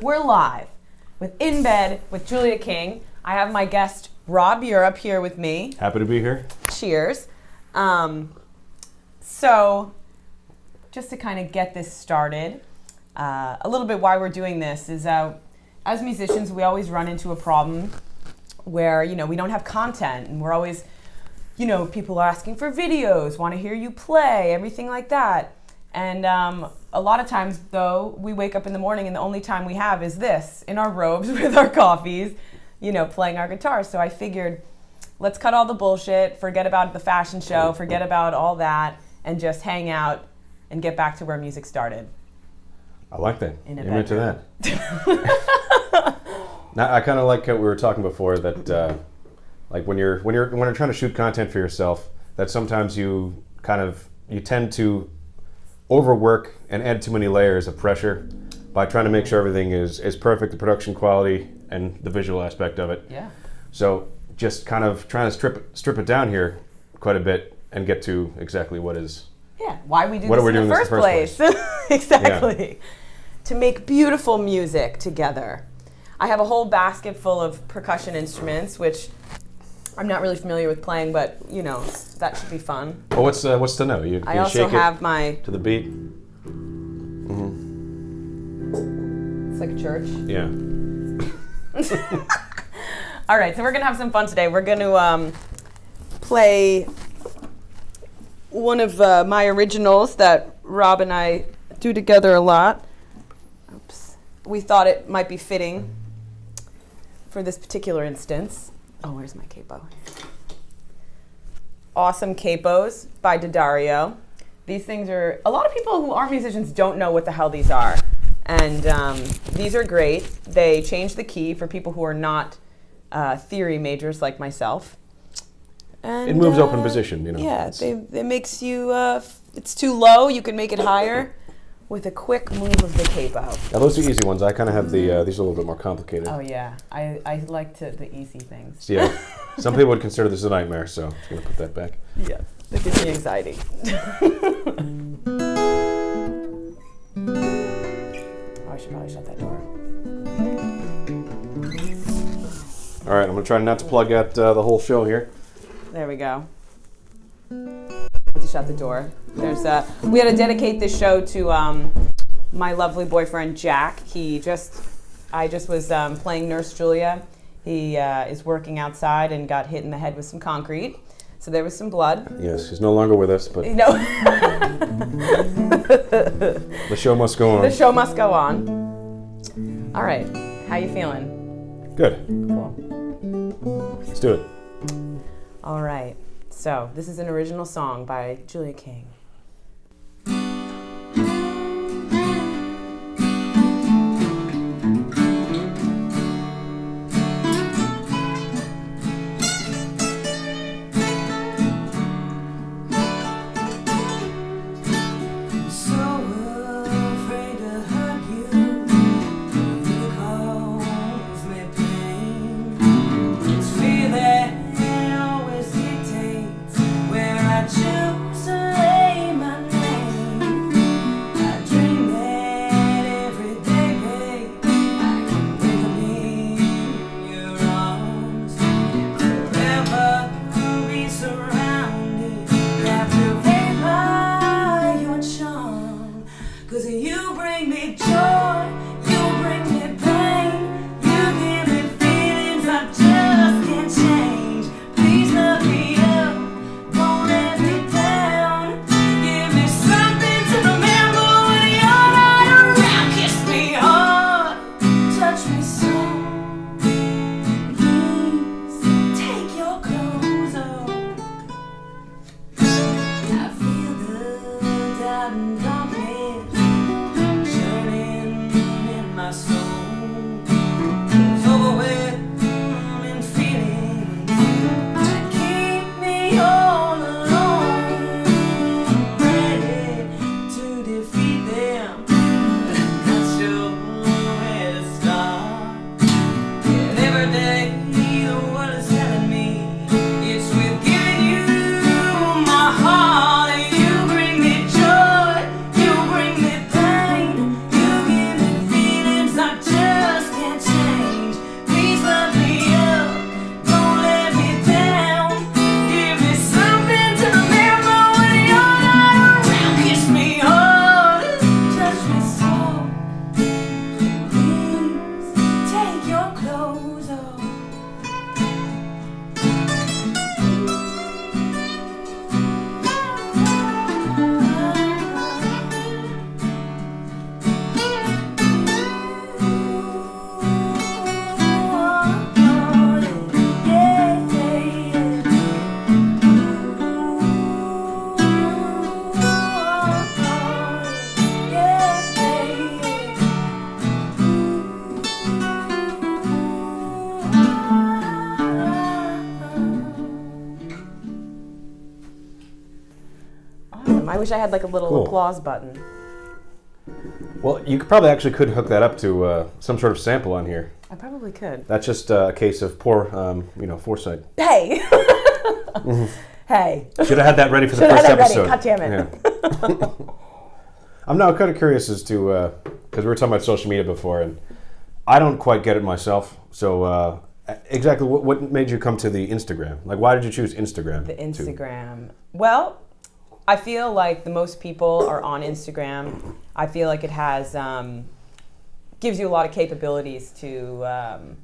We're live with In Bed with Julia King. I have my guest Rob Europe here with me. Happy to be here. Cheers. So, just to kind of get this started, a little bit why we're doing this is as musicians, we always run into a problem where, we don't have content, and we're always, people are asking for videos, want to hear you play, everything like that. And a lot of times, though, we wake up in the morning and the only time we have is this, in our robes with our coffees, playing our guitars. So I figured, let's cut all the bullshit, forget about the fashion show, forget about all that, and just hang out and get back to where music started. I like that. You're into that. Now, I kind of like what we were talking before, that like when you're trying to shoot content for yourself, that sometimes you tend to overwork and add too many layers of pressure by trying to make sure everything is perfect, the production quality and the visual aspect of it. Yeah. So just kind of trying to strip it down here quite a bit and get to exactly why we do this in the first place. Exactly. Yeah. To make beautiful music together. I have a whole basket full of percussion instruments, which I'm not really familiar with playing, but that should be fun. Well, what's to know? I also shake have it to the beat. It's like a church. Yeah. All right, so we're gonna have some fun today. We're gonna play one of my originals that Rob and I do together a lot. Oops. We thought it might be fitting for this particular instance. Oh, where's my capo? Awesome Capos by Daddario. These things are, a lot of people who aren't musicians don't know what the hell these are. And these are great. They change the key for people who are not theory majors like myself. And, it moves open position, Yeah, it makes you, it's too low, you can make it higher with a quick move of the capo. Now those are easy ones. I kind of have these are a little bit more complicated. Oh yeah, I like the easy things. So, yeah, some people would consider this a nightmare, so I'm just going to put that back. Yeah, that gives me anxiety. I should probably shut that door. All right, I'm going to try not to plug out the whole show here. There we go. To shut the door. We had to dedicate this show to my lovely boyfriend Jack. I just was playing Nurse Julia. He is working outside and got hit in the head with some concrete, so there was some blood. Yes, he's no longer with us, but no. The show must go on. The show must go on. All right, how you feeling? Good. Cool. Let's do it. All right. So, this is an original song by Julia King. Choose to lay wish I had like a little applause button. Well, you probably actually could hook that up to some sort of sample on here. I probably could. That's just a case of poor, foresight. Hey! Hey. Should have had that ready for the first episode. God damn it. Yeah. I'm now kind of curious as to, because we were talking about social media before, and I don't quite get it myself. So exactly what made you come to the Instagram? Like, why did you choose Instagram? The Instagram. Well, I feel like the most people are on Instagram. I feel like it has, gives you a lot of capabilities to,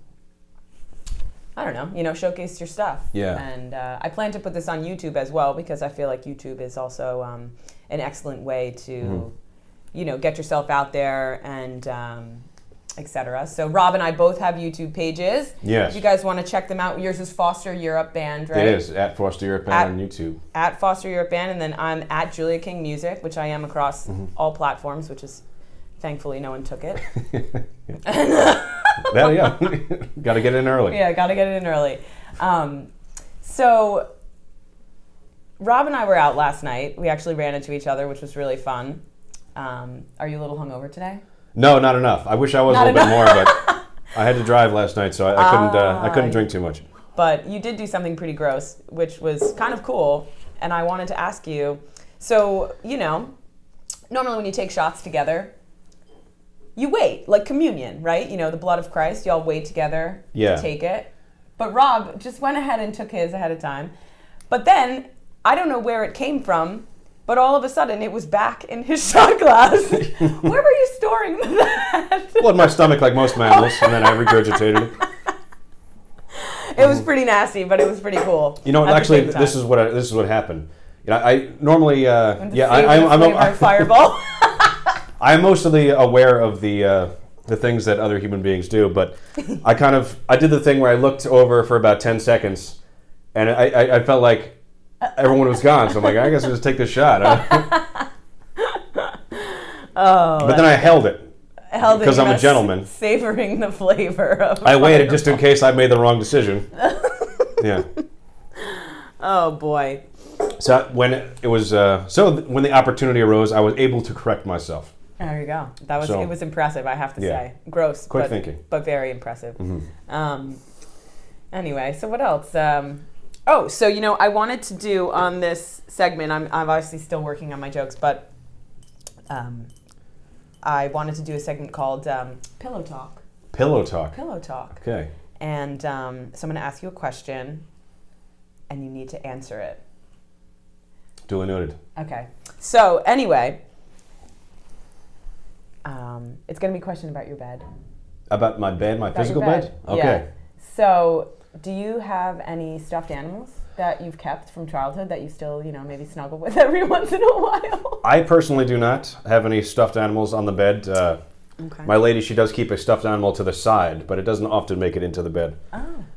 showcase your stuff. Yeah. And I plan to put this on YouTube as well because I feel like YouTube is also an excellent way to, get yourself out there and etc. So Rob and I both have YouTube pages. Yes. If you guys want to check them out, yours is Foster Europe Band, right? It is, at Foster Europe Band on YouTube. At Foster Europe Band, and then I'm at Julia King Music, which I am across all platforms, which is, thankfully, no one took it. Yeah. Got to get in early. Yeah, got to get it in early. So Rob and I were out last night. We actually ran into each other, which was really fun. Are you a little hungover today? No, not enough. I wish I was a little bit more, but I had to drive last night, so I couldn't drink too much. But you did do something pretty gross, which was kind of cool, and I wanted to ask you. So, normally when you take shots together, you wait, like communion, right? The blood of Christ, y'all wait together to take it. But Rob just went ahead and took his ahead of time. But then, I don't know where it came from, but all of a sudden, it was back in his shot glass. Where were you storing that? Well, in my stomach, like most mammals, and then I regurgitated it. It was pretty nasty, but it was pretty cool. Actually, this is what happened. I normally, I'm fireball. I'm mostly aware of the things that other human beings do, but I did the thing where I looked over for about 10 seconds, and I felt like everyone was gone, so I'm like, I guess I'll just take this shot. But then I held it because I'm a gentleman. Savoring the flavor of I waited just in case I made the wrong decision. Yeah. Oh boy. So when when the opportunity arose, I was able to correct myself. There you go. It was impressive, I have to say. Gross. Quick thinking. But very impressive. Mm-hmm. Anyway, so what else? I wanted to do on this segment, I'm obviously still working on my jokes, but I wanted to do a segment called Pillow Talk. Pillow Talk? Pillow Talk. Okay. And so I'm going to ask you a question, and you need to answer it. Duly noted. Okay. So anyway, it's going to be a question about your bed. About my bed, my physical bed? Okay. Yeah. So, do you have any stuffed animals that you've kept from childhood that you still, maybe snuggle with every once in a while? I personally do not have any stuffed animals on the bed. Okay. My lady, she does keep a stuffed animal to the side, but it doesn't often make it into the bed.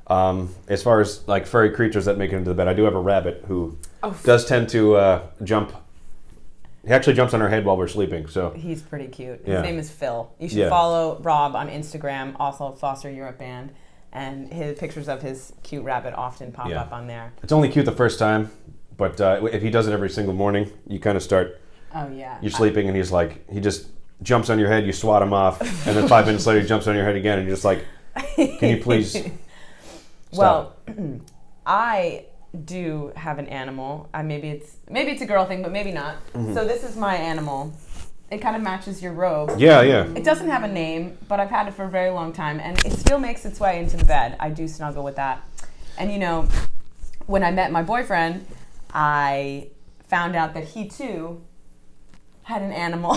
Oh. As far as like furry creatures that make it into the bed, I do have a rabbit who does tend to jump. He actually jumps on our head while we're sleeping. So he's pretty cute. His Yeah. name is Phil. You should follow Rob on Instagram, also Foster Europe Band, and his pictures of his cute rabbit often pop up on there. It's only cute the first time, but if he does it every single morning, you kind of start. Oh yeah. You're sleeping and he's like, he just jumps on your head, you swat him off, and then 5 minutes later he jumps on your head again, and you're just like, can you please stop? Well, I do have an animal. Maybe it's a girl thing, but maybe not. Mm-hmm. So this is my animal. It kind of matches your robe. Yeah. It doesn't have a name, but I've had it for a very long time, and it still makes its way into the bed. I do snuggle with that. And when I met my boyfriend, I found out that he too had an animal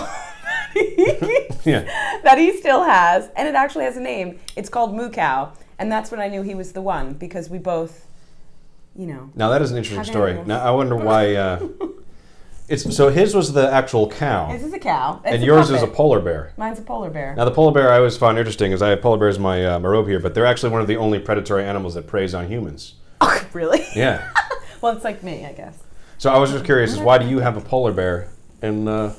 that he still has, and it actually has a name. It's called Moo Cow, and that's when I knew he was the one, because we both, Now that is an interesting story. animals. Now I wonder why. So his was the actual cow. This is a cow. It's And a yours puppet. is a polar bear. Mine's a polar bear. Now the polar bear I always found interesting is I have polar bears in my robe here, but they're actually one of the only predatory animals that preys on humans. Oh, really? Yeah. Well, it's like me, I guess. So I was just curious, why do you have a polar bear and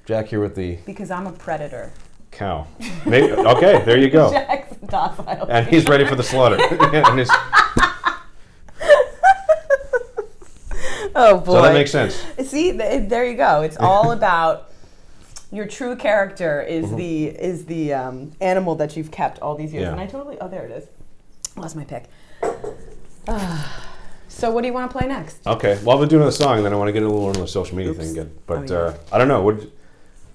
Jack here with the Because I'm a predator. cow? Maybe. Okay, there you go. Jack's docile. And he's ready for the slaughter. Yeah, and Oh boy. So that makes sense. See, there you go. It's all about your true character is the animal that you've kept all these years. Yeah. And I totally. Oh, there it is. Lost my pick. So what do you want to play next? Okay. Well, I've been doing a song, and then I want to get a little on the social media thing again. But I don't know.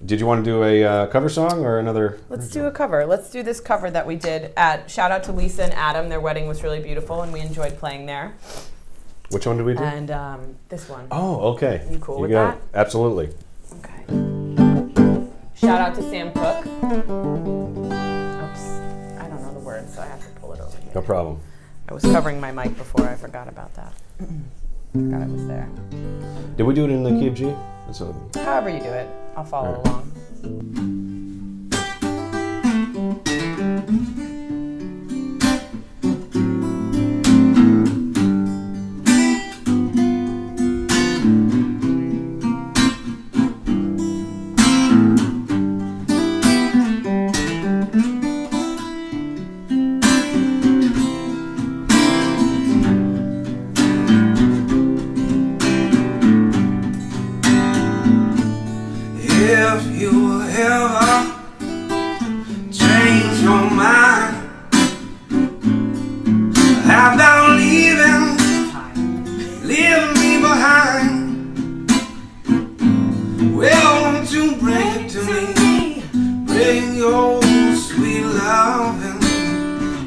Did you want to do a cover song or another? Let's do a cover. Let's do this cover that we did at. Shout out to Lisa and Adam. Their wedding was really beautiful, and we enjoyed playing there. Which one did we do? And this one. Oh, okay. You cool with that? Absolutely. Okay. Shout out to Sam Cook. Oops. I don't know the words, so I have to pull it over here. No problem. I was covering my mic before. I forgot about that. Forgot it was there. Did we do it in the key of G? However you do it, I'll follow along. If you ever change your mind about leaving me behind, well, won't you bring it to me? Bring your sweet love and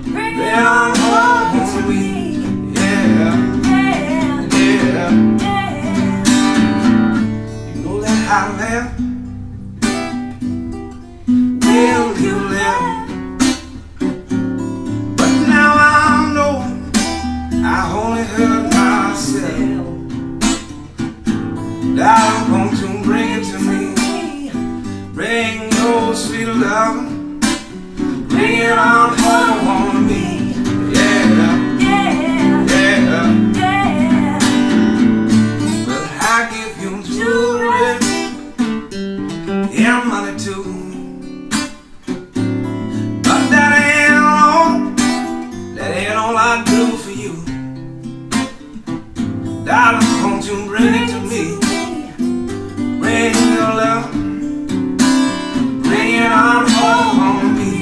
bring it home to me. Yeah. You know that I left. Will you left? But now I know I only hurt myself. Darling, won't you bring it to me? Bring your sweet love, bring it on home to me. Yeah. Well, I give you jewelry and money too. All I do for you, darling, won't you bring it to me? Bring your love, bring it on home to me.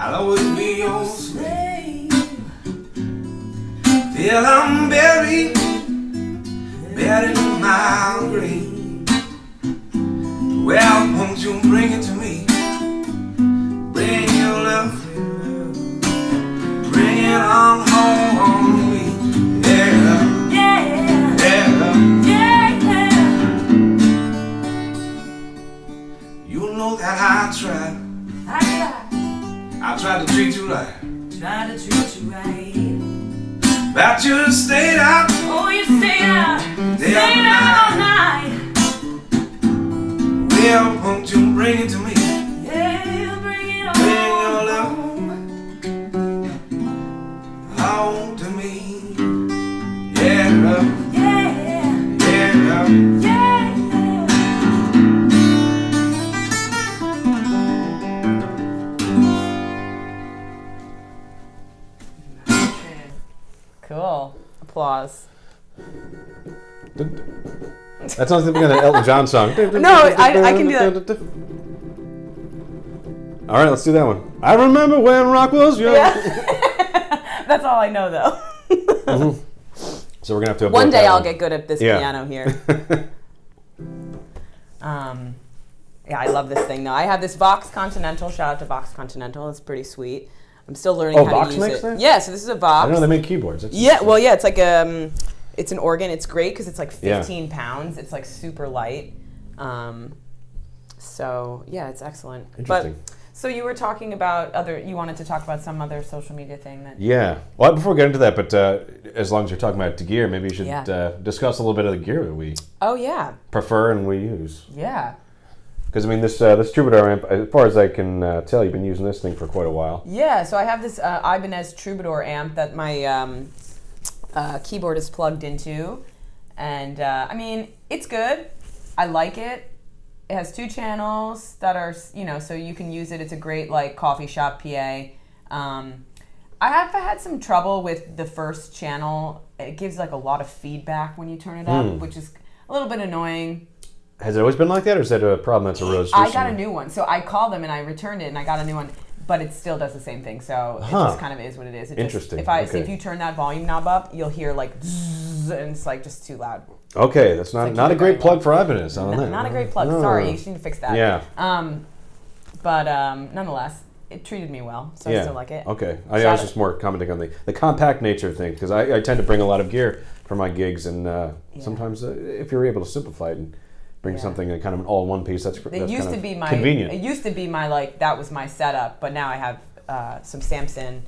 I'll always be your slave till I'm buried in my grave. Well, won't you bring it to me? Bring your love, bring it on home to me. You know that I tried. I tried to treat you right. But you stayed out. Oh, you stayed out. Stayed out all night. Well, won't you bring it to me? Yeah, bring it on. Bring your love home to me. Yeah, love. Yeah, love. Cool. Applause. That sounds like an Elton John song. No, I can do that. All right, let's do that one. I remember when rock was young. Yeah. That's all I know, though. So we're gonna have to. One day I'll get good at this piano here. Yeah, I love this thing. Though I have this Vox Continental. Shout out to Vox Continental. It's pretty sweet. I'm still learning how Vox to use makes it. that? Yeah, so this is a Vox. I know they make keyboards. That's yeah, well, yeah, it's like it's an organ. It's great because it's like 15 pounds. It's like super light. So yeah, it's excellent. Interesting. So you were talking about you wanted to talk about some other social media thing that... Yeah. Well, before we get into that, but as long as you're talking about the gear, maybe you should Yeah. discuss a little bit of the gear that we Oh, yeah. prefer and we use. Yeah. Because, I mean, this Troubadour amp, as far as I can tell, you've been using this thing for quite a while. Yeah, so I have this Ibanez Troubadour amp that my keyboard is plugged into. And, I mean, it's good. I like it. It has 2 channels that are, so you can use it. It's a great, like, coffee shop PA. I have had some trouble with the first channel. It gives, like, a lot of feedback when you turn it up, which is a little bit annoying. Has it always been like that, or is that a problem that's arose I recently? got a new one. So I called them and I returned it and I got a new one. But it still does the same thing, so it just kind of is what it is. Interesting. So if you turn that volume knob up, you'll hear like zzz, and it's like just too loud. Okay, that's not a great plug for Ibanez. Not a great plug. No. Sorry, you need to fix that. Yeah. But nonetheless, it treated me well, so I still like it. Okay. I was just more commenting on the compact nature thing, because I tend to bring a lot of gear for my gigs, and sometimes if you're able to simplify it and bring something in kind of an all-in-one piece, that's convenient. It used to be my like that was my setup, but now I have some Samson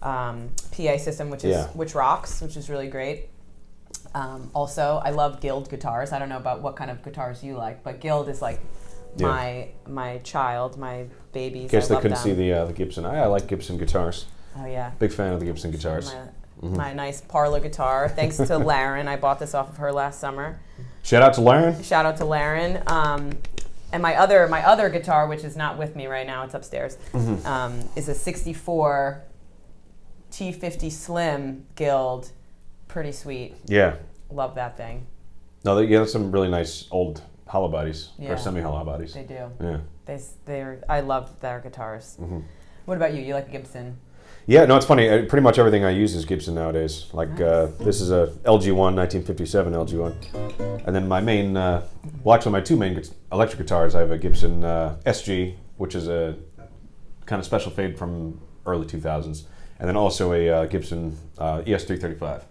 PA system, which rocks, which is really great. Also, I love Guild guitars. I don't know about what kind of guitars you like, but Guild is like my child, my babies. In case they couldn't see the Gibson, I like Gibson guitars. Oh yeah, big fan of the Gibson guitars. My nice Parlor guitar, thanks to Laren. I bought this off of her last summer. Shout out to Laren. Shout out to Laren. And my other guitar, which is not with me right now, it's upstairs, is a 64 T50 Slim Guild. Pretty sweet. Yeah. Love that thing. No, they have some really nice old hollow bodies, or semi-hollow bodies. They do. Yeah. I love their guitars. What about you? You like Gibson? Yeah, no, it's funny. Pretty much everything I use is Gibson nowadays. Like, this is a LG1, 1957 LG1. And then my main, actually my 2 main electric guitars, I have a Gibson SG, which is a kind of special fade from early 2000s. And then also a Gibson ES335.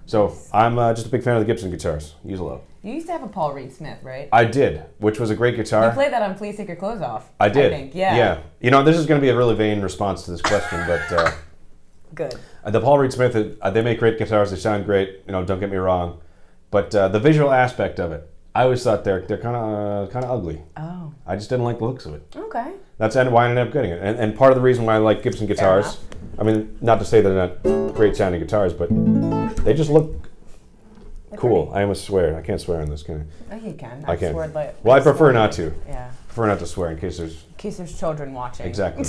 So I'm just a big fan of the Gibson guitars. Use a lot. You used to have a Paul Reed Smith, right? I did, which was a great guitar. You played that on Please Take Your Clothes Off. I did. I think, yeah. Yeah. You know, this is going to be a really vain response to this question, but... Good. The Paul Reed Smith, they make great guitars. They sound great. Don't get me wrong. But the visual aspect of it, I always thought they're kind of ugly. Oh. I just didn't like the looks of it. Okay. That's why I ended up getting it. And part of the reason why I like Gibson guitars, I mean, not to say they're not great sounding guitars, but they just look cool. I almost swear. I can't swear on this, can I? Oh, you can. I can. I prefer not to. Yeah. Prefer not to swear in case there's children watching. Exactly.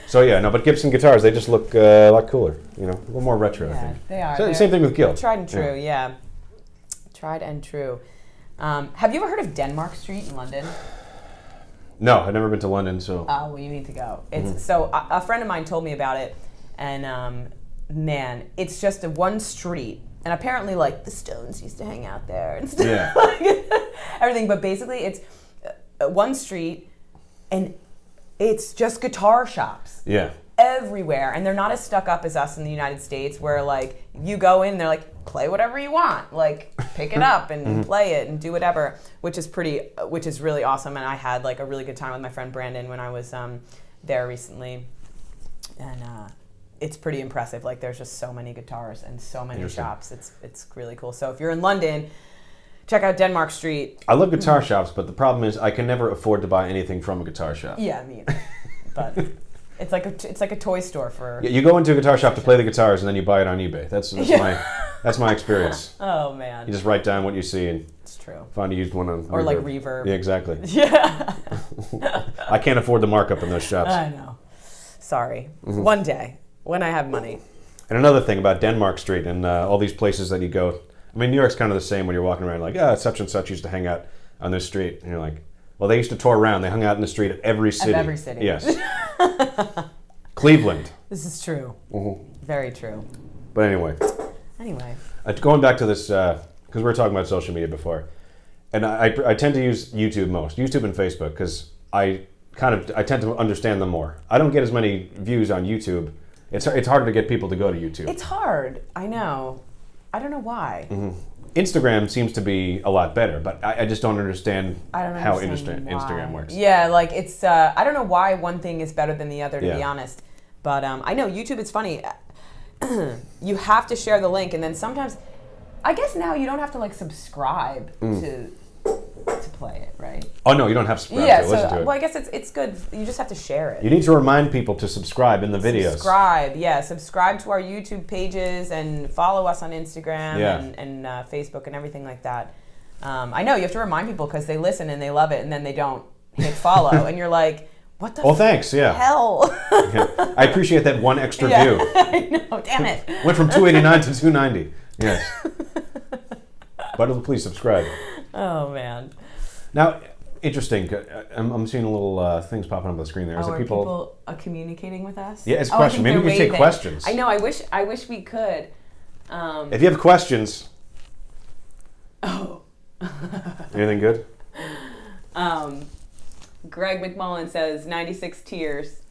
So yeah, no, but Gibson guitars, they just look a lot cooler. A little more retro, I think. They are. So, same thing with Guild. Tried and true, yeah. Tried and true. Have you ever heard of Denmark Street in London? No, I've never been to London, so... Oh, well, you need to go. It's so a friend of mine told me about it, and man, it's just a one street, and apparently, like, the Stones used to hang out there and stuff. Yeah. Like, everything, but basically, it's one street, and it's just guitar shops. Yeah. Everywhere, and they're not as stuck up as us in the United States, where like you go in, they're like, play whatever you want, like pick it up and play it and do whatever, which is really awesome. And I had like a really good time with my friend Brandon when I was there recently, and it's pretty impressive. Like there's just so many guitars and so many shops. It's really cool. So if you're in London, check out Denmark Street. I love guitar shops, but the problem is I can never afford to buy anything from a guitar shop. Yeah, me either. But it's like a toy store for... You go into a guitar shop to play the guitars, and then you buy it on eBay. That's my experience. Oh, man. You just write down what you see and it's true. Find a used one on or Reverb. Like Reverb. Yeah, exactly. Yeah. I can't afford the markup in those shops. I know. Sorry. One day, when I have money. And another thing about Denmark Street and all these places that you go... I mean, New York's kind of the same when you're walking around like, such and such used to hang out on this street. And you're like... Well, they used to tour around. They hung out in the street of every city. Of every city. Yes. Cleveland. This is true. Very true. But anyway. Going back to this, because we were talking about social media before, and I tend to use YouTube most. YouTube and Facebook, because I tend to understand them more. I don't get as many views on YouTube. It's harder to get people to go to YouTube. It's hard. I know. I don't know why. Instagram seems to be a lot better, but I just don't understand how Instagram works. Yeah, like it's, I don't know why one thing is better than the other, to be Yeah. honest. But I know YouTube, it's funny. You have to share the link, and then sometimes, I guess now you don't have to like subscribe to play it, right? Oh no, you don't have to subscribe Yeah, to listen to it. well, I guess it's good. You just have to share it. You need to remind people to subscribe in the videos. Subscribe to our YouTube pages and follow us on Instagram and Facebook and everything like that. I know you have to remind people because they listen and they love it, and then they don't hit follow, and you're like, what the Thanks, yeah. hell? I appreciate that one extra view. I know, damn it. Went from 289 to 290. Yes. But please subscribe. Oh, man. Now, interesting. I'm seeing a little things popping up on the screen there. Is it Are people communicating with us? Yeah, it's a question. Maybe we can take questions. I know. I wish we could. If you have questions. Oh. Anything good? Greg McMullen says 96 tears.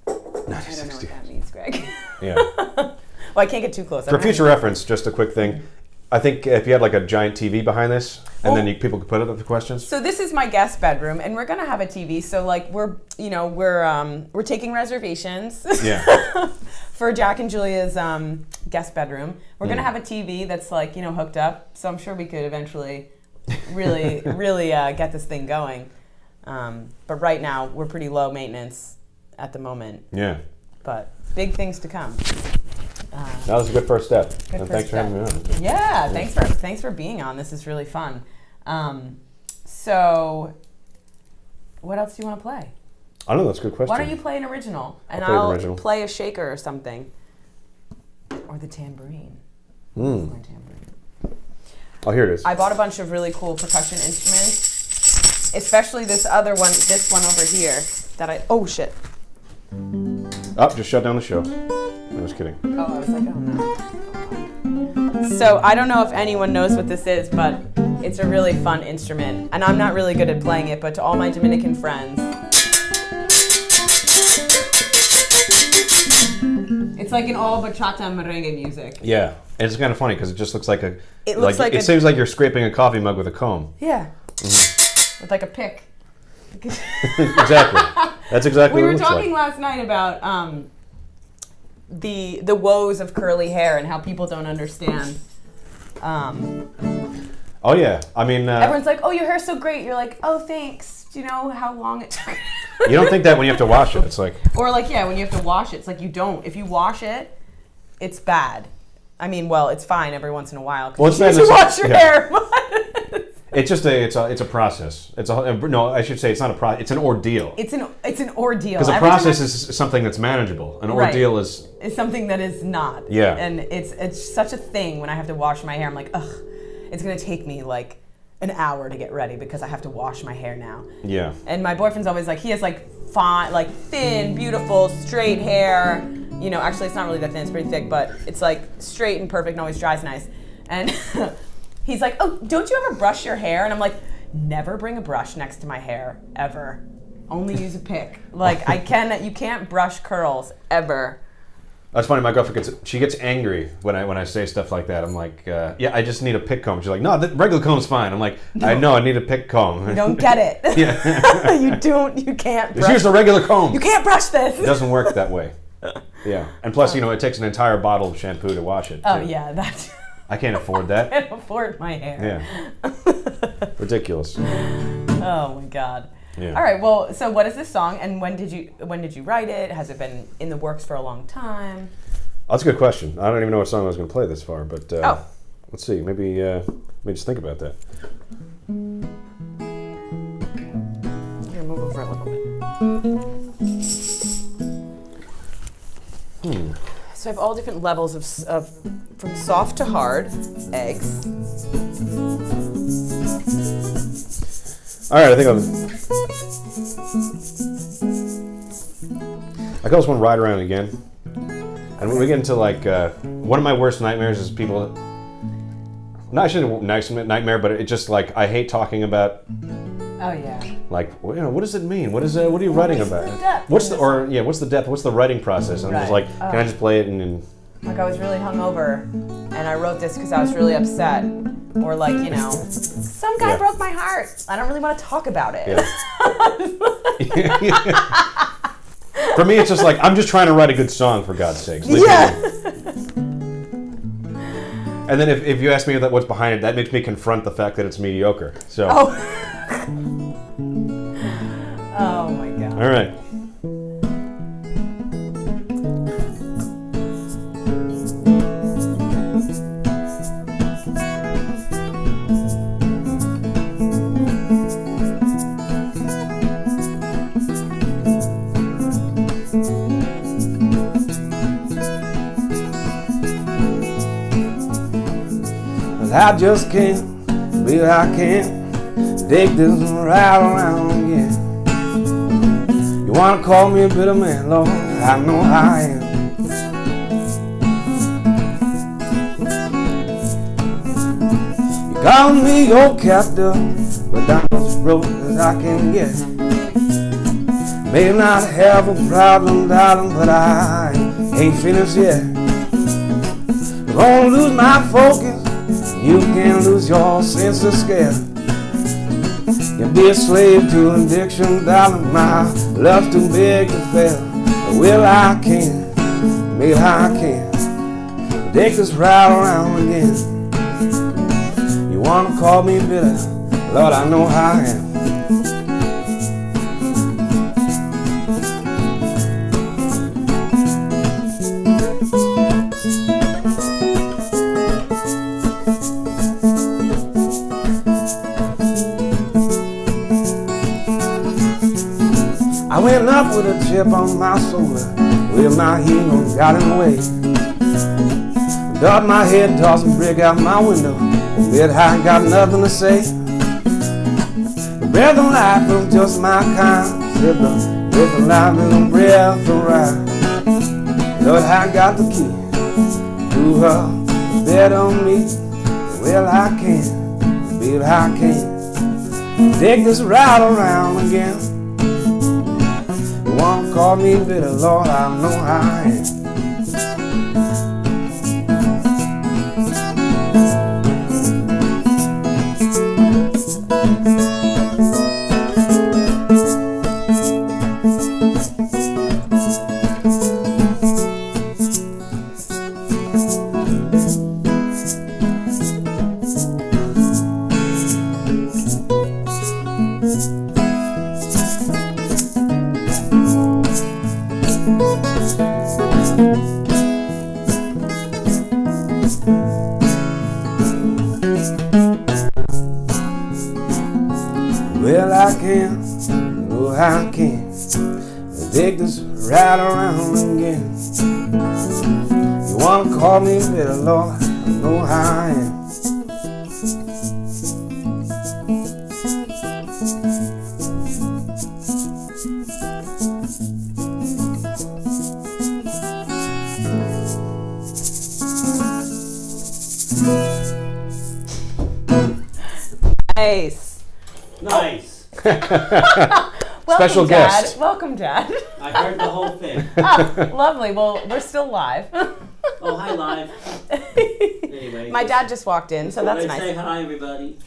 96 I don't know what that means, Greg. Yeah. Well, I can't get too close. For future reference, just a quick thing. I think if you had like a giant TV behind this, and then people could put up the questions. So this is my guest bedroom, and we're gonna have a TV. So like we're taking reservations. Yeah. For Jack and Julia's guest bedroom. We're gonna have a TV that's like hooked up. So I'm sure we could eventually really get this thing going. But right now we're pretty low maintenance at the moment. Yeah. But big things to come. That was a good first step. Good And first thanks step. for having me on. Yeah, thanks for being on. This is really fun. So, what else do you want to play? I don't know. That's a good question. Why don't you play an original, and play an I'll original. play a shaker or something, or the tambourine. My tambourine. Oh, here it is. I bought a bunch of really cool percussion instruments, especially this other one, this one over here. Oh shit. Oh, just shut down the show. I was kidding. Oh, I was like, oh no. So I don't know if anyone knows what this is, but it's a really fun instrument. And I'm not really good at playing it, but to all my Dominican friends, it's like an all bachata and merengue music. Yeah. And it's kind of funny because it just looks like a... It seems like you're scraping a coffee mug with a comb. Yeah. With like a pick. Exactly. That's exactly We what were it looks talking like. last night about the woes of curly hair and how people don't understand. Oh, yeah. I mean... Everyone's like, oh, your hair's so great. You're like, oh, thanks. Do you know how long it took? you don't think that when you have to wash it. It's like... Or like, yeah, when you have to wash it. It's like you don't. If you wash it, it's bad. I mean, well, it's fine every once in a while because you need to wash your hair. It's just it's a process. I should say it's not a process. It's an ordeal. It's an ordeal. Because a process is something that's manageable. An ordeal is something that is not. Yeah. And it's such a thing when I have to wash my hair. I'm like, ugh, it's gonna take me like an hour to get ready because I have to wash my hair now. Yeah. And my boyfriend's always like, he has like fine, like thin, beautiful, straight hair. Actually it's not really that thin, it's pretty thick, but it's like straight and perfect and always dries nice. And he's like, oh, don't you ever brush your hair? And I'm like, never bring a brush next to my hair, ever. Only use a pick. Like, you can't brush curls, ever. That's funny. My girlfriend gets angry when I say stuff like that. I'm like, yeah, I just need a pick comb. She's like, no, the regular comb's fine. I'm like, I know, I need a pick comb. You don't get it. Yeah. You can't brush. Just use a regular comb. You can't brush this. It doesn't work that way. Yeah. And plus, it takes an entire bottle of shampoo to wash it, too. Oh, yeah, that's... I can't afford that. I can't afford my hair. Yeah. Ridiculous. Oh, my God. Yeah. All right, well, so what is this song, and when did you write it? Has it been in the works for a long time? That's a good question. I don't even know what song I was going to play this far, but let's see. Maybe just think about that. Here, move over a little bit. So I have all different levels of from soft to hard eggs. All right, I call this one Ride Around Again. And when we get into like, one of my worst nightmares is people, not actually a nice nightmare, but it's just like, I hate talking about, Oh yeah. like, what does it mean? What are you writing about? the depth What's the depth? What's the writing process? And I'm just Right. like, can I just play it and like I was really hungover and I wrote this because I was really upset. Or like, you know, some guy broke my heart. I don't really want to talk about it. Yeah. For me, it's just like, I'm just trying to write a good song, for God's sakes. Yeah. And then if you ask me what's behind it, that makes me confront the fact that it's mediocre. So. Oh. Oh my God. All right. I just can't believe I can't dig this right around again. You wanna call me a bitter man, Lord, I know I am. You call me your captive, but I'm as broke as I can get. May not have a problem, darling, but I ain't finished yet. I'm gonna lose my focus. You can lose your sense of scare. You'll be a slave to addiction, darling. My love's too big to fail. But will I can, maybe I can take this right around again. You wanna call me bitter? Lord, I know I am. I went up with a chip on my shoulder, well my ego got in the way. Ducked my head, tossed a brick out my window, admit I got nothing to say. The breath of life was just my kind, said the breath of life is a breath of right. Lord, I got the key to her bed on me. Well I can, baby I can take this ride around again. You wanna call me bitter, Lord, I know I am. Well, I can, oh, I can take this right around again. You wanna call me bitter, Lord, I know how I am. Nice. Nice. Special Dad. guest. Welcome, Dad. I heard the whole thing. Oh, lovely. Well, we're still live. Oh, hi, live. Anyway. My dad just walked in, so that's Say nice. hi, everybody.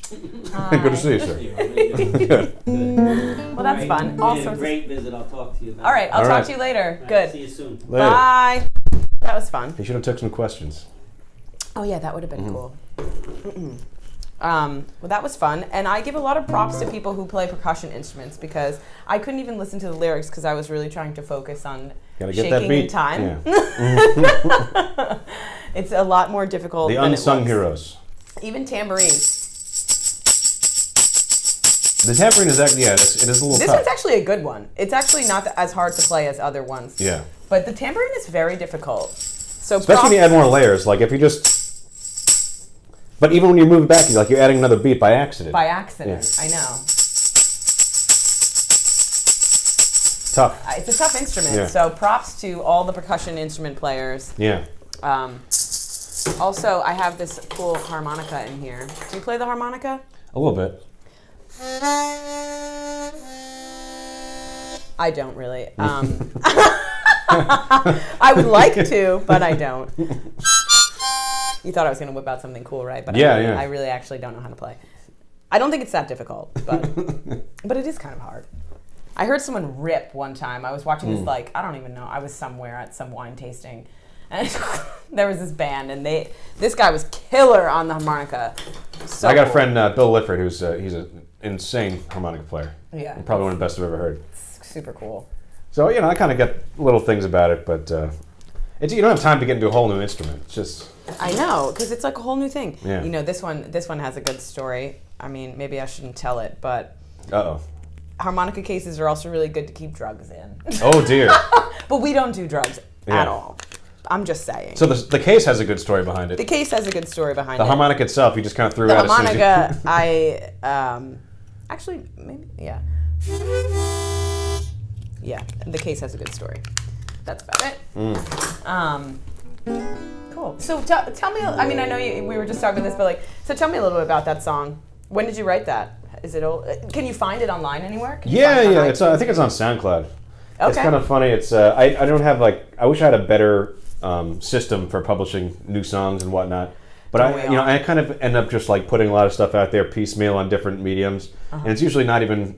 Hi. Good to see you, sir. Good. Well, that's fun. All We had a sorts of- great visit. I'll talk to you about All right, I'll All talk right. to you later. it. Good. See you soon. Later. Bye. That was fun. You should have took some questions. Oh yeah, that would have been cool. Well, that was fun, and I give a lot of props to people who play percussion instruments because I couldn't even listen to the lyrics because I was really trying to focus on Gotta get shaking that beat. in time. Yeah. It's a lot more difficult. The than it unsung looks. heroes. Even tambourines. The tambourine is actually, it is a little This tough. one's actually a good one. It's actually not as hard to play as other ones. Yeah. But the tambourine is very difficult. So Especially when you add more layers. Like if you just... But even when you move it back, you're adding another beat by accident. by accident. Yeah. I know. Tough. It's a tough instrument. Yeah. So props to all the percussion instrument players. Yeah. Also, I have this cool harmonica in here. Do you play the harmonica? A little bit. I don't really. I would like to, but I don't. You thought I was going to whip out something cool, right? But I really actually don't know how to play. I don't think it's that difficult, but it is kind of hard. I heard someone rip one time. I was watching this, like, I don't even know. I was somewhere at some wine tasting, and there was this band, and this guy was killer on the harmonica. So I got cool. a friend, Bill Lifford, who's he's an insane harmonica player. Yeah. Probably one of the best I've ever heard. It's super cool. So, you know, I kind of get little things about it, but you don't have time to get into a whole new instrument. It's just... I know, because it's like a whole new thing. Yeah. You know, this one has a good story. I mean, maybe I shouldn't tell it, but... Uh-oh. Harmonica cases are also really good to keep drugs in. Oh, dear. But we don't do drugs at all. I'm just saying. So the case has a good story behind it. The case has a good story behind it. The harmonica itself, you just kind of threw the out harmonica, actually, maybe, yeah. Yeah, the case has a good story. That's about it. Cool. So tell me, I mean, I know we were just talking about this, but so tell me a little bit about that song. When did you write that? Is it old? Can you find it online anywhere? Yeah. I think it's on SoundCloud. Okay. It's kind of funny. It's I don't have I wish I had a better system for publishing new songs and whatnot. But I kind of end up just like putting a lot of stuff out there piecemeal on different mediums, and it's usually not even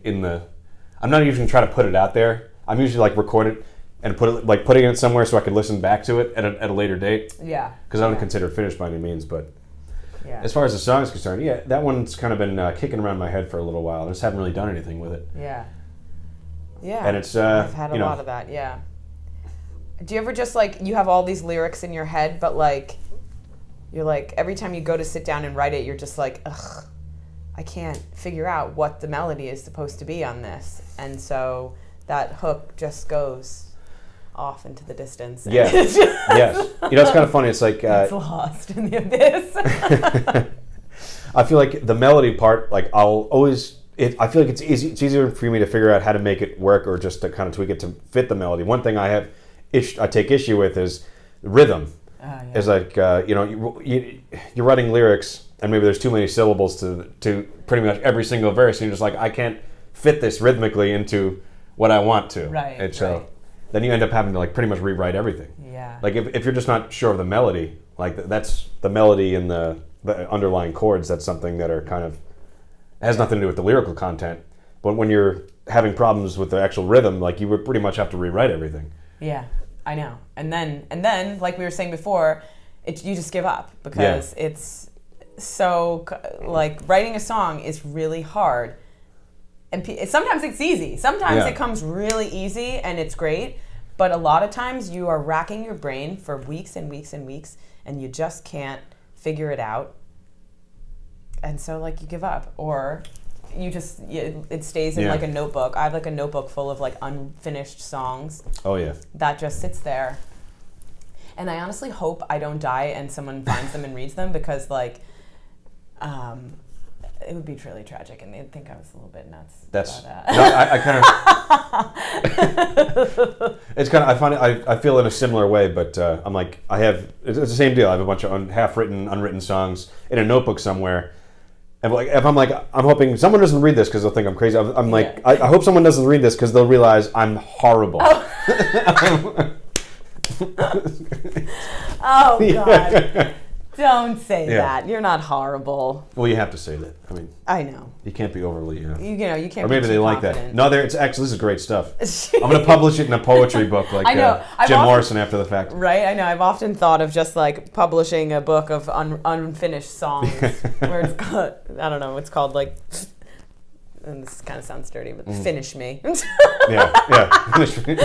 I'm not even trying to put it out there. I'm usually like record it and putting it somewhere so I can listen back to it at a later date. Yeah. Because I don't consider it finished by any means, but. Yeah. As far as the song is concerned, yeah, that one's kind of been kicking around my head for a little while. I just haven't really done anything with it. Yeah. Yeah. And it's I've had a lot of that. Yeah. Do you ever just you have all these lyrics in your head, but you're every time you go to sit down and write it, you're just like, ugh, I can't figure out what the melody is supposed to be on this, and so that hook just goes off into the distance. Yeah. Yes. It's kind of funny. It's like it's lost in the abyss. I feel like the melody part, I feel like it's easy. It's easier for me to figure out how to make it work, or just to kind of tweak it to fit the melody. One thing I take issue with is rhythm. Yeah. Is you're writing lyrics, and maybe there's too many syllables to pretty much every single verse, and you're just like, I can't fit this rhythmically into what I want to. Right. And so then you end up having to pretty much rewrite everything. Yeah. If you're just not sure of the melody, that's the melody and the underlying chords. That's something that are kind of has nothing to do with the lyrical content. But when you're having problems with the actual rhythm, you would pretty much have to rewrite everything. Yeah, I know. And then, like we were saying before, you just give up because it's so writing a song is really hard. And sometimes it's easy. Sometimes it comes really easy and it's great. But a lot of times you are racking your brain for weeks and weeks and weeks, and you just can't figure it out. And so you give up, or you just it stays in a notebook. I have a notebook full of unfinished songs. Oh yeah. That just sits there. And I honestly hope I don't die and someone finds them and reads them, because it would be truly tragic, and they'd think I was a little bit nuts. That's about no, I kind of. It's kind of. I find it. I feel in a similar way, but I'm it's the same deal. I have a bunch of half-written, unwritten songs in a notebook somewhere, and I'm hoping someone doesn't read this because they'll think I'm crazy. I hope someone doesn't read this because they'll realize I'm horrible. Oh God. Don't say that. You're not horrible. Well, you have to say that. I know. You can't be overly. You can't. Or maybe be they like confident. that. No, it's actually, this is great stuff. I'm going to publish it in a poetry book like I know. Jim Morrison after the fact. Right, I know. I've often thought of just publishing a book of unfinished songs where it's called, I don't know, it's called and this kind of sounds dirty, but Finish Me. Yeah, Finish Me.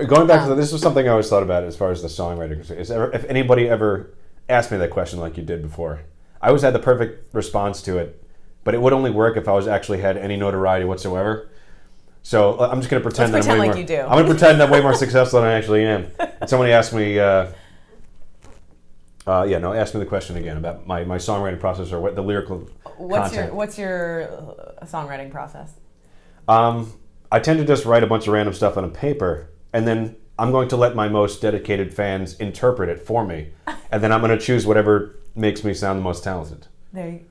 Going back to this was something I always thought about as far as the songwriting is. If anybody ever asked me that question like you did before, I always had the perfect response to it, but it would only work if I actually had any notoriety whatsoever. So I'm just going to pretend that I'm way more. You do. I'm going to pretend I'm way more successful than I actually am. And somebody asked me, ask me the question again about my songwriting process or what the lyrical content. What's your songwriting process? I tend to just write a bunch of random stuff on a paper. And then I'm going to let my most dedicated fans interpret it for me. And then I'm going to choose whatever makes me sound the most talented. There you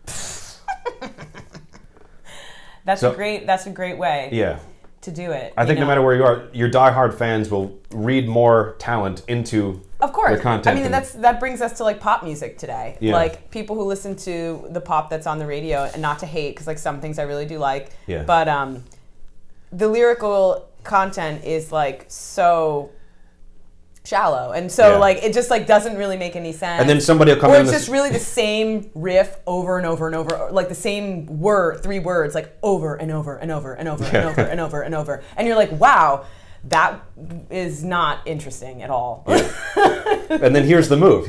That's a great way. Yeah. to do it. I think no matter where you are, your diehard fans will read more talent into of course. the content. I mean, that brings us to like pop music today. Yeah. Like people who listen to the pop that's on the radio, and not to hate, because like some things I really do like. Yeah. But the lyrical content is like so shallow, and so like it just like doesn't really make any sense. And then somebody will come or in. It's just really the same riff over and over and over, like the same three words, like over and over and over and over and over and over and over, and you're like, wow, that is not interesting at all. And then here's the move,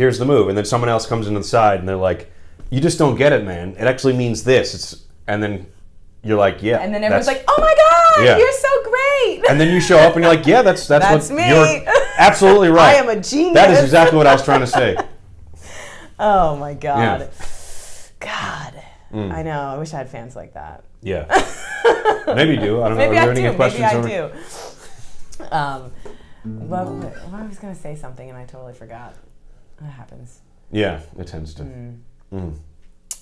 and then someone else comes into the side, and they're like, you just don't get it, man. It actually means this. And then you're like, yeah. And then everyone's like, oh my God, you're so great. And then you show up and you're like, yeah, that's what me. You're absolutely right. I am a genius. That is exactly what I was trying to say. Oh my God. Yeah. God. I know. I wish I had fans like that. Yeah. Maybe you do. I don't know. Maybe Are I there any do. questions Maybe I over? do. Well, I was going to say something and I totally forgot. That happens. Yeah, it tends to.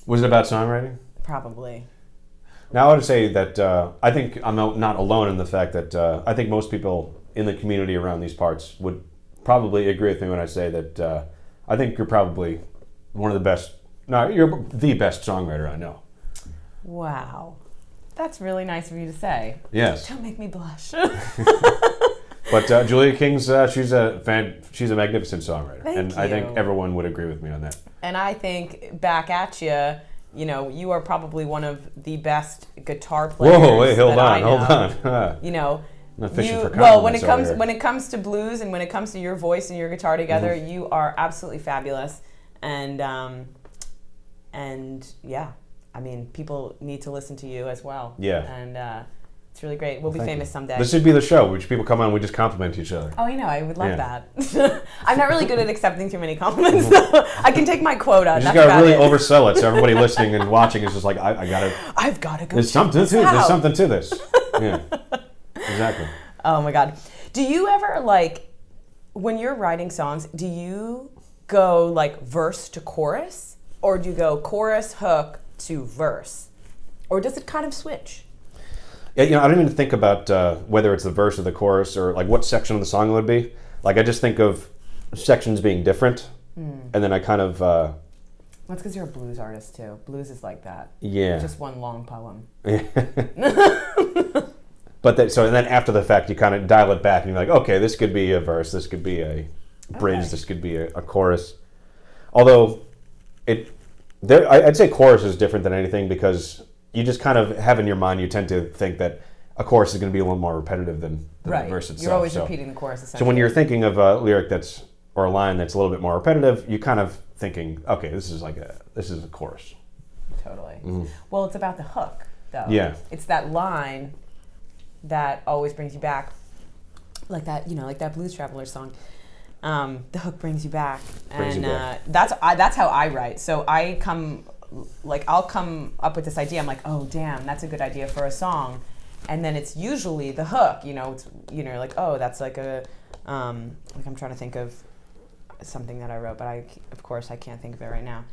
Was it about songwriting? Probably. Now, I would say that I think I'm not alone in the fact that I think most people in the community around these parts would probably agree with me when I say that I think you're probably one of the best. No, you're the best songwriter I know. Wow. That's really nice of you to say. Yes. Don't make me blush. But Julia King's she's a magnificent songwriter, Thank and you. I think everyone would agree with me on that. And I think back at you, you are probably one of the best guitar players. Whoa, wait, hold that I know. on. You know, I'm not fishing for well, when compliments it comes to blues and when it comes to your voice and your guitar together, you are absolutely fabulous. And yeah, I mean, people need to listen to you as well. Yeah. And it's really great. We'll be Thank famous you. someday. This should be the show, which people come on and we just compliment each other. Oh, I would love Yeah. that. I'm not really good at accepting too many compliments, though. I can take my quota. You just That's gotta about really it. oversell it, so everybody listening and watching is just like, I've got to go. There's something to out. There's something to this. Yeah, exactly. Oh my God. Do you ever when you're writing songs, do you go like verse to chorus, or do you go chorus, hook to verse? Or does it kind of switch? Yeah, I don't even think about whether it's the verse or the chorus or like what section of the song it would be. Like I just think of sections being different, and then I kind of. Well, it's because you're a blues artist too. Blues is like that. Yeah. Just one long poem. But and then after the fact, you kind of dial it back, and you're like, okay, this could be a verse, this could be a bridge, Okay. this could be a chorus. Although, I'd say chorus is different than anything because you just kind of have in your mind, you tend to think that a chorus is going to be a little more repetitive than the verse itself. You're always repeating the chorus. So when you're thinking of a lyric or a line that's a little bit more repetitive, you kind of thinking, okay, this is a chorus. Totally. Well, it's about the hook, though. Yeah. It's that line that always brings you back, like that, like that Blues Traveler song. The hook brings you back, Brings you back. That's how I write. So I'll come up with this idea. I'm like, oh damn, that's a good idea for a song, and then it's usually the hook. It's like, oh, that's like a like I'm trying to think of something that I wrote, but of course I can't think of it right now.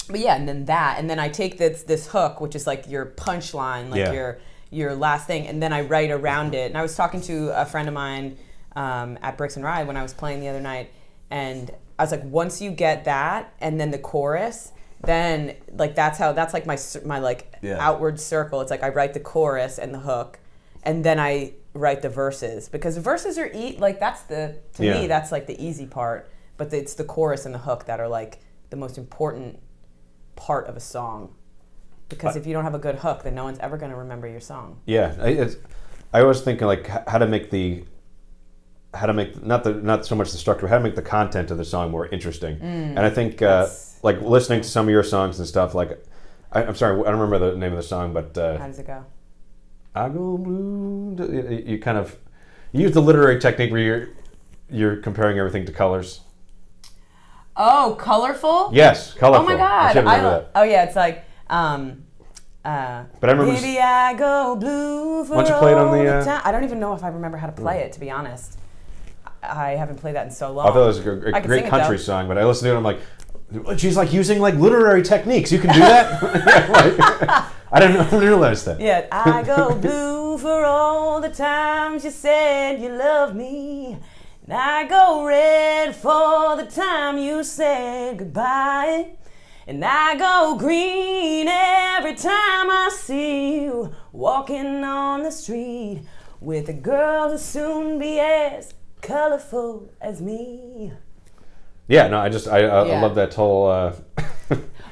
But yeah, and then I take this hook, which is like your punchline, like your last thing, and then I write around it. And I was talking to a friend of mine at Bricks and Ride when I was playing the other night, and I was like, once you get that, and then the chorus, then like that's like my like outward circle. It's like I write the chorus and the hook, and then I write the verses, because the verses are that's to me that's like the easy part, but it's the chorus and the hook that are like the most important part of a song. Because if you don't have a good hook, then no one's ever going to remember your song. Yeah, I was thinking like how to make not so much the structure, how to make the content of the song more interesting. And I think like listening to some of your songs and stuff, like I'm sorry, I don't remember the name of the song, but how does it go? I go blue. You kind of use the literary technique where you're comparing everything to colors. Oh, colorful? Yes, colorful. Oh my God! I should remember that. Oh yeah, it's like. But I remember. Baby, I go blue for Why don't you play it on the? time. I don't even know if I remember how to play it, to be honest. I haven't played that in so long. I thought it was a great country song, but I listened to it and I'm like, she's like using like literary techniques. You can do that? Yeah, like, I didn't realize that. Yeah, I go blue you for all the times you said you loved me. And I go red for the time you said goodbye. And I go green every time I see you walking on the street with a girl who'll soon be as colorful as me. Yeah, no, I love that whole.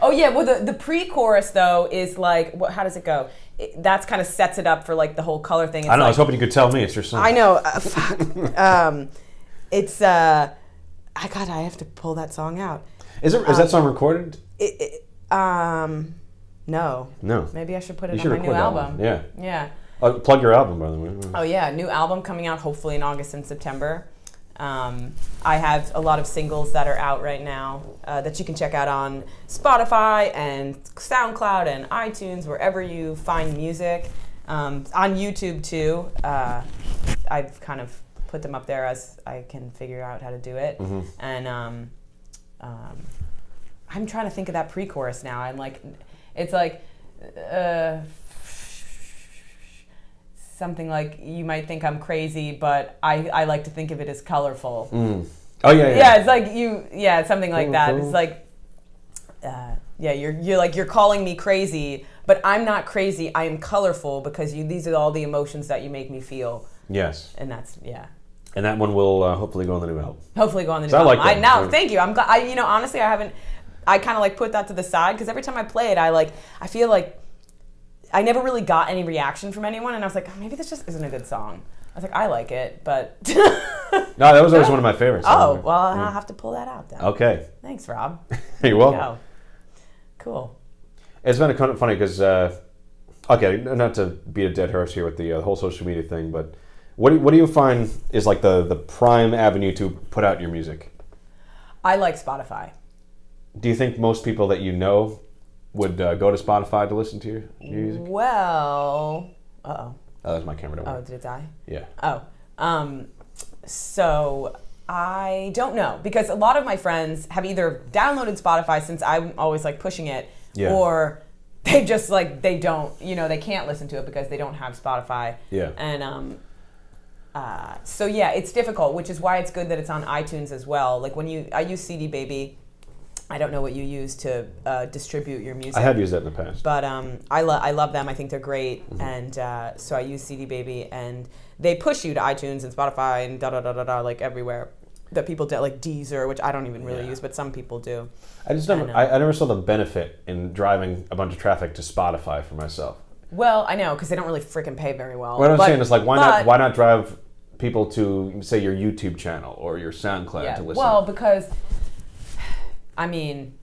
Oh yeah, well the pre-chorus though is like, how does it go? That's kind of sets it up for like the whole color thing. It's I know. Like, I was hoping you could tell me. It's your song. I know. Fuck. It's I have to pull that song out. Is that song recorded? No. No. Maybe I should put it You on should my new record that album. one. Yeah. Yeah. Plug your album, by the way. Oh yeah, new album coming out hopefully in August and September. I have a lot of singles that are out right now that you can check out on Spotify and SoundCloud and iTunes, wherever you find music. On YouTube too. I've kind of put them up there as I can figure out how to do it. Mm-hmm. And I'm trying to think of that pre-chorus now. I'm like, it's like something like, you might think I'm crazy, but I like to think of it as colorful. Mm. Oh yeah. Yeah, it's like it's something like that. It's like, you're calling me crazy, but I'm not crazy. I am colorful because these are all the emotions that you make me feel. Yes. And that's And that one will hopefully go on the new album. Hopefully go on the new So album. I like that. Thank you. I'm glad. Honestly, I kind of like put that to the side because every time I play it, I feel like I never really got any reaction from anyone, and I was like, maybe this just isn't a good song. I was like, I like it, but No, that was always one of my favorites. Oh, well, I'll have to pull that out then. Okay. Thanks, Rob. You're welcome. Go. Cool. It's been kind of funny because, okay, not to beat a dead horse here with the whole social media thing, but what do you find is like the prime avenue to put out your music? I like Spotify. Do you think most people that you know would go to Spotify to listen to your music? Well, uh-oh. Oh, that's my camera. Don't worry. Oh, did it die? Yeah. Oh. So I don't know, because a lot of my friends have either downloaded Spotify since I'm always like pushing it, or they just like, they don't, they can't listen to it because they don't have Spotify. Yeah. And so yeah, it's difficult, which is why it's good that it's on iTunes as well. Like I use CD Baby. I don't know what you use to distribute your music. I have used that in the past. But I love them. I think they're great. Mm-hmm. And so I use CD Baby, and they push you to iTunes and Spotify and da-da-da-da-da, like everywhere that people do, like Deezer, which I don't even really use, but some people do. I never saw the benefit in driving a bunch of traffic to Spotify for myself. Well, I know, because they don't really freaking pay very well. What I'm saying is, like, why not drive people to, say, your YouTube channel or your SoundCloud to listen? Well, because I mean,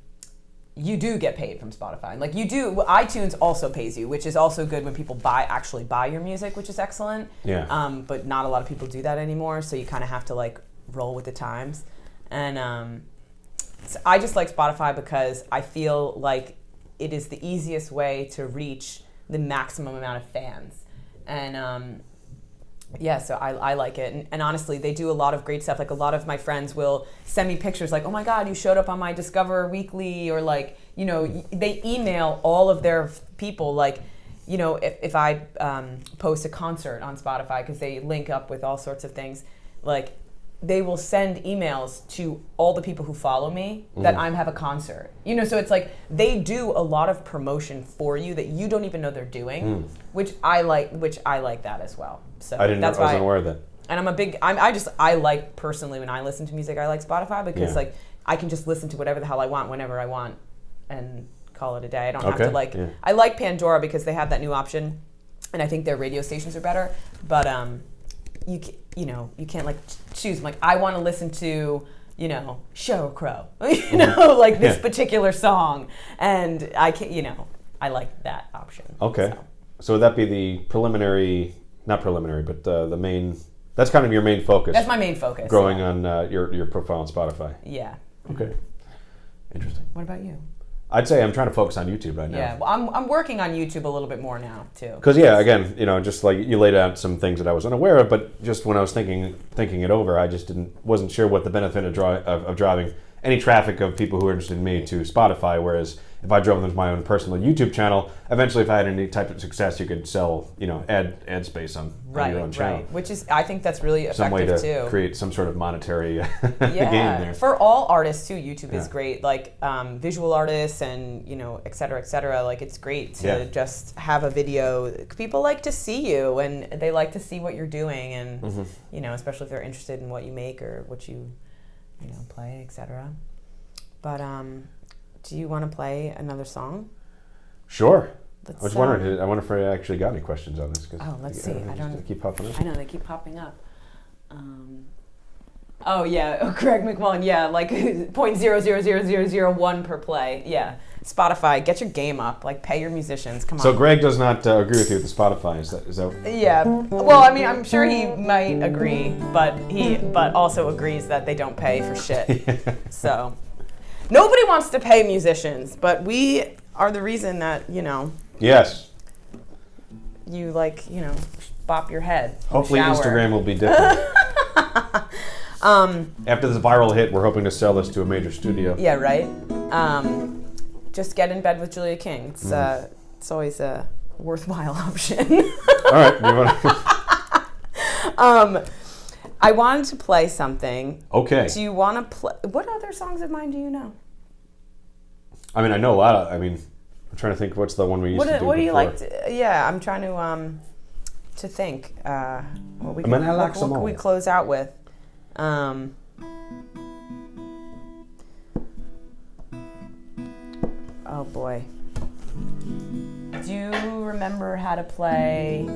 you do get paid from Spotify. Like you do, iTunes also pays you, which is also good when people actually buy your music, which is excellent. Yeah. But not a lot of people do that anymore, so you kind of have to like roll with the times. And so I just like Spotify because I feel like it is the easiest way to reach the maximum amount of fans. And yeah, so I like it. And honestly, they do a lot of great stuff. Like a lot of my friends will send me pictures like, oh my God, you showed up on my Discover Weekly, or like, they email all of their people. Like, if I post a concert on Spotify, because they link up with all sorts of things, like they will send emails to all the people who follow me that I have a concert. So it's like they do a lot of promotion for you that you don't even know they're doing, which I like that as well. So I wasn't aware of that. And I'm a big, I like personally when I listen to music, I like Spotify because like I can just listen to whatever the hell I want whenever I want and call it a day. I don't have to like, I like Pandora because they have that new option, and I think their radio stations are better, but you can't like choose. I'm like, I want to listen to, Sheryl Crow, like this particular song, and I can't, I like that option. Okay. So would that be the preliminary, not preliminary, but the main, that's kind of your main focus? That's my main focus. Growing on your profile on Spotify. Yeah. Okay. Interesting. What about you? I'd say I'm trying to focus on YouTube right now. Yeah, well, I'm working on YouTube a little bit more now too. Because again, just like you laid out some things that I was unaware of, but just when I was thinking it over, I just wasn't sure what the benefit of driving any traffic of people who are interested in me to Spotify. Whereas if I drove them to my own personal YouTube channel, eventually if I had any type of success, you could sell, ad space on your own channel. Right, which is, I think that's really effective some way to too. create some sort of monetary gain there. For all artists too, YouTube is great. Like visual artists and et cetera, et cetera. Like it's great to just have a video. People like to see you and they like to see what you're doing, and especially if they're interested in what you make or what you play, etc. But do you want to play another song? Sure. I was wondering. I wonder if I actually got any questions on this. Let's see. I don't. They keep popping up. I know they keep popping up. Craig McMullen. Yeah, like 0.000001 per play. Yeah. Spotify, get your game up. Like, pay your musicians. Come on. So Greg does not agree with you with the Spotify. Is that? Yeah. Well, I mean, I'm sure he might agree, but he also agrees that they don't pay for shit. So nobody wants to pay musicians, but we are the reason that Yes. you bop your head. Hopefully, Instagram will be different. After this viral hit, we're hoping to sell this to a major studio. Yeah. Right. Just get in bed with Julia King. It's always a worthwhile option. All right. I wanted to play something. Okay. Do you want to play? What other songs of mine do you know? I mean, I know a lot of. I mean, I'm trying to think. What's the one we used to do before? What do you like? I'm trying to think. What we can we close out with? Oh boy. Do you remember how to play?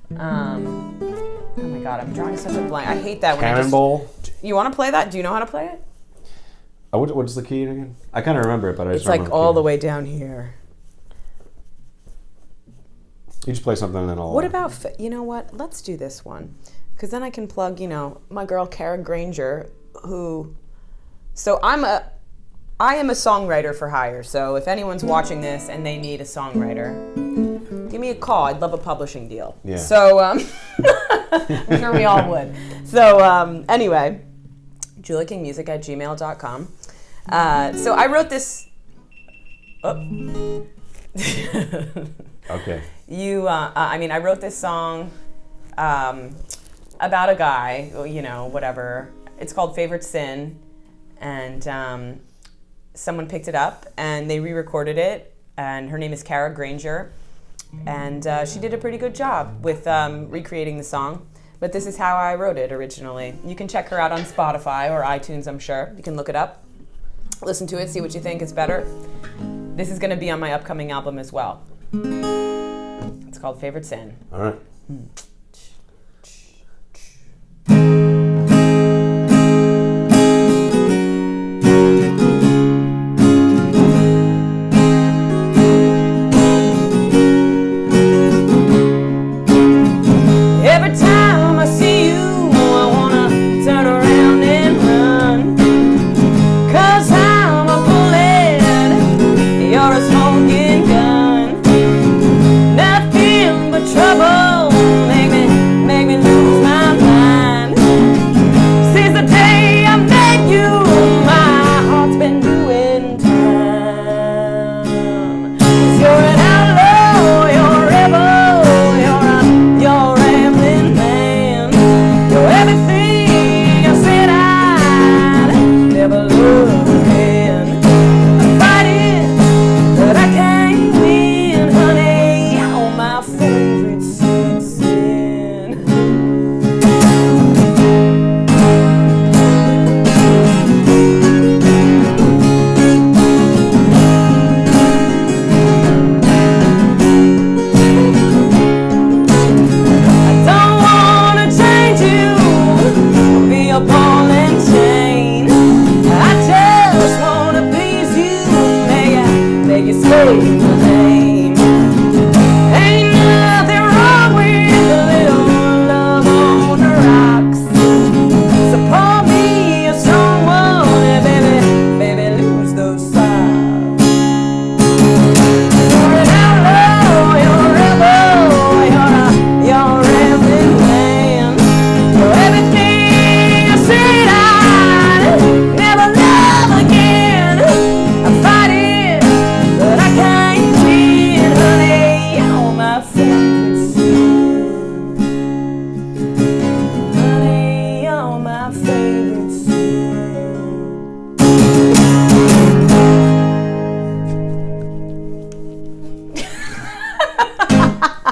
Oh my god, I'm drawing such a blank. I hate that. Cannonball. You want to play that? Do you know how to play it? What's the key again? I kind of remember it, but I just it's like all the way down here. You just play something and then I'll... What about, you know what? Let's do this one. Because then I can plug, my girl Kara Granger, who... So I am a songwriter for hire. So if anyone's watching this and they need a songwriter, give me a call. I'd love a publishing deal. Yeah. So I'm sure we all would. So anyway, juliakingmusic@gmail.com. So I wrote this... Oh. Okay. I wrote this song about a guy, whatever. It's called Favorite Sin, and someone picked it up and they re-recorded it, and her name is Kara Granger, and she did a pretty good job with recreating the song. But this is how I wrote it originally. You can check her out on Spotify or iTunes, I'm sure. You can look it up, listen to it, see what you think is better. This is going to be on my upcoming album as well. It's called Favorite Sin. All right. Every time I see you, I wanna turn around and run. 'Cause I'm a bullet, you're a smoking gun. Nothing but trouble.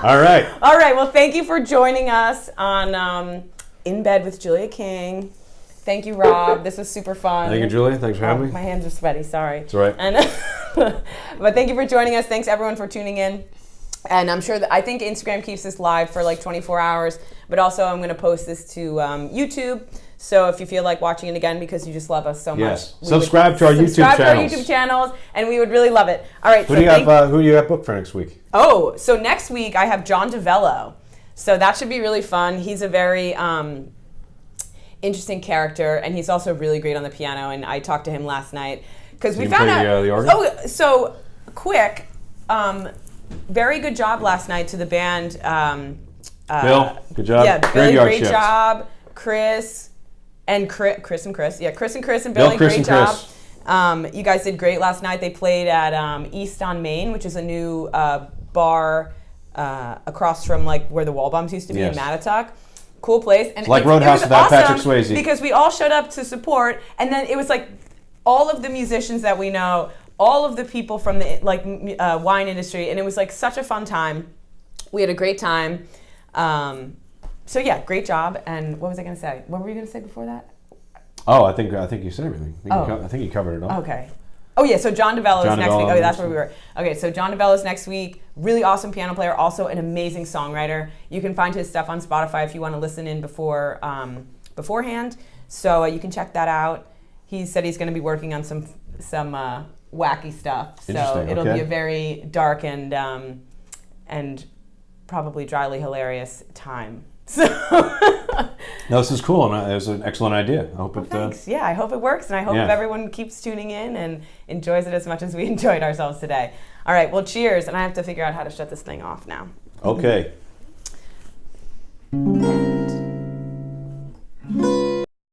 All right. All right. Well, thank you for joining us on In Bed with Julia King. Thank you, Rob. This was super fun. Thank you, Julia. Thanks for having me. My hands are sweaty. Sorry. It's all right. And but thank you for joining us. Thanks everyone for tuning in. And I'm sure that I think Instagram keeps this live for like 24 hours. But also, I'm going to post this to YouTube. So if you feel like watching it again because you just love us so much, subscribe to our YouTube channels. Subscribe to our YouTube channels, and we would really love it. All right. Who do you have booked for next week? Oh, so next week I have John DeVello. So that should be really fun. He's a very interesting character, and he's also really great on the piano. And I talked to him last night because we found out. The organ? Oh, so quick. Very good job last night to the band. Bill, good job. Yeah, Billy, great shift. job. Chris and Chris. Yeah, Chris and Billy, Bill, Chris, great and job. Chris. You guys did great last night. They played at East on Main, which is a new bar across from like where the Wall Bombs used to be in Mattatuck. Cool place. And it's like Roadhouse without Patrick Swayze. Because we all showed up to support, and then it was like all of the musicians that we know, all of the people from the wine industry, and it was like such a fun time. We had a great time. So yeah, great job. And what was I going to say? What were you going to say before that? Oh, I think you said everything. I think you covered it all. Okay. Oh yeah, so John DeVello is next week. Okay, that's where we week. were. Okay, so John DeVello is next week. Really awesome piano player, also an amazing songwriter. You can find his stuff on Spotify if you want to listen in beforehand. So you can check that out. He said he's going to be working on some wacky stuff. So it'll be a very dark and probably dryly hilarious time. So no, this is cool, and it was an excellent idea. I hope thanks. Yeah, I hope it works, and I hope everyone keeps tuning in and enjoys it as much as we enjoyed ourselves today. All right, well, cheers, and I have to figure out how to shut this thing off now. Okay.